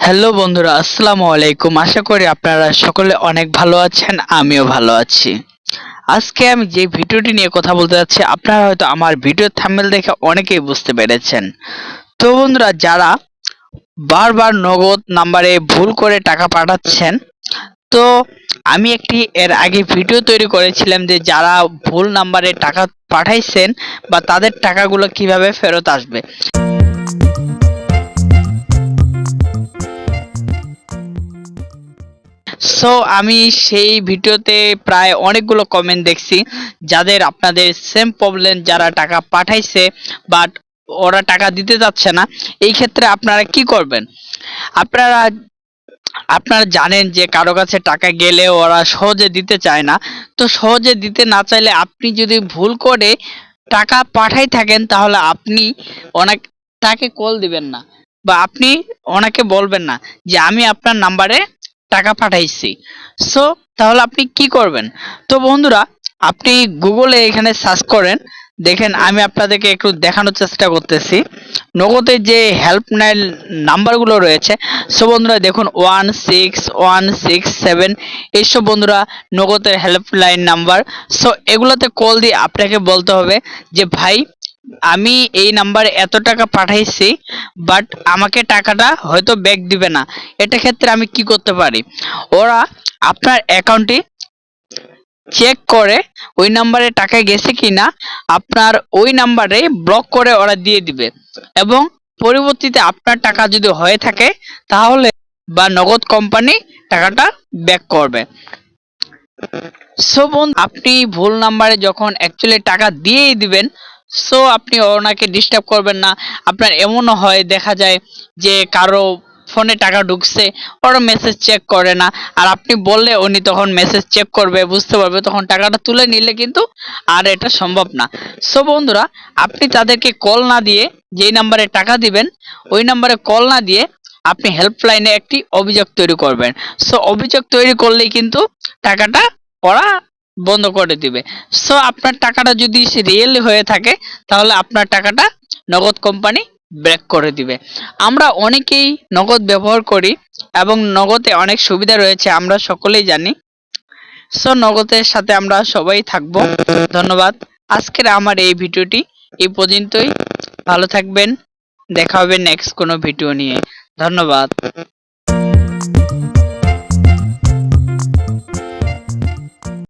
Hello বন্ধুরা, আসসালামু আলাইকুম। আশা করি আপনারা সকলে অনেক ভালো আছেন, আমিও ভালো আছি। আজকে আমি যে ভিডিওটি নিয়ে কথা বলতে যাচ্ছি, আপনারা হয়তো আমার ভিডিও থাম্বনেল দেখে অনেকেই বুঝতে পেরেছেন। তো বন্ধুরা, যারা বারবার নগদ নাম্বারে ভুল করে টাকা পাঠাচ্ছেন, তো আমি একটি এর আগে ভিডিও তৈরি করেছিলাম যে যারা ভুল নাম্বারে টাকা পাঠাইছেন বা তাদের টাকাগুলো কিভাবে ফেরত আসবে। সো আমি সেই ভিডিওতে প্রায় অনেকগুলো কমেন্ট দেখছি, যাদের আপনাদের সেম প্রবলেম, যারা টাকা পাঠাইছে বাট ওরা টাকা দিতে যাচ্ছে না। এই ক্ষেত্রে আপনারা কি করবেন? আপনারা আপনারা জানেন যে কারো কাছে টাকা গেলে ওরা সহজে দিতে চায় না। তো সহজে দিতে না চাইলে আপনি যদি ভুল করে টাকা পাঠাই থাকেন, তাহলে আপনি ওনাকে তাকে কল দিবেন না বা আপনি ওনাকে বলবেন না যে আমি আপনার নাম্বারে টাকা পাঠাইছি। সো তাহলে আপনি কি করবেন? তো বন্ধুরা, আপনি গুগলে এখানে সার্চ করেন, দেখেন আমি আপনাদেরকে একটু দেখানোর চেষ্টা করতেছি নগদের যে হেল্পলাইন নাম্বারগুলো রয়েছে। সো বন্ধুরা দেখুন, 16167 এইসব বন্ধুরা নগদের হেল্পলাইন নাম্বার। সো এগুলোতে কল দিয়ে আপনাকে বলতে হবে যে ভাই, আমি এই নাম্বারে এত টাকা পাঠাইছি, বাট আমাকে টাকাটা হয়তো ব্যাক দিবে না। এটা ক্ষেত্রে আমি কি করতে পারি? ওরা আপনার অ্যাকাউন্টে চেক করে ওই নাম্বারে টাকা গেছে কিনা আপনার ওই নাম্বারে ব্লক করে ওরা দিয়ে দিবে, এবং পরবর্তীতে আপনার টাকা যদি হয়ে থাকে তাহলে বা নগদ কোম্পানি টাকাটা ব্যাক করবে। সো আপনি ভুল নাম্বারে যখন অ্যাকচুয়ালি টাকা দিয়েই দিবেন, সো আপনি ওনাকে ডিস্টার্ব করবেন না। আপনার এমনও হয়, দেখা যায় যে কারো ফোনে টাকা ঢুকছে, ওরা মেসেজ চেক করে না, আর আপনি বললে উনি তখন মেসেজ চেক করবে, বুঝতে পারবে, তখন টাকাটা তুলে নিলে কিন্তু আর এটা সম্ভব না। সো বন্ধুরা, আপনি তাদেরকে কল না দিয়ে, যেই নাম্বারে টাকা দিবেন ওই নাম্বারে কল না দিয়ে আপনি হেল্পলাইনে একটি অভিযোগ তৈরি করবেন। সো অভিযোগ তৈরি করলেই কিন্তু টাকাটা ওরা বন্ধ করে দিবে। সো আপনার টাকাটা যদি রিয়েল হয়ে থাকে, তাহলে আপনার টাকাটা নগদ কোম্পানি ব্যাক করে দিবে। আমরা অনেকেই নগদ ব্যবহার করি এবং নগদে অনেক সুবিধা রয়েছে, আমরা সকলেই জানি। সো নগদের সাথে আমরা সবাই থাকবো। ধন্যবাদ। আজকের আমার এই ভিডিওটি এই পর্যন্তই। ভালো থাকবেন, দেখা হবে নেক্সট কোনো ভিডিও নিয়ে। ধন্যবাদ।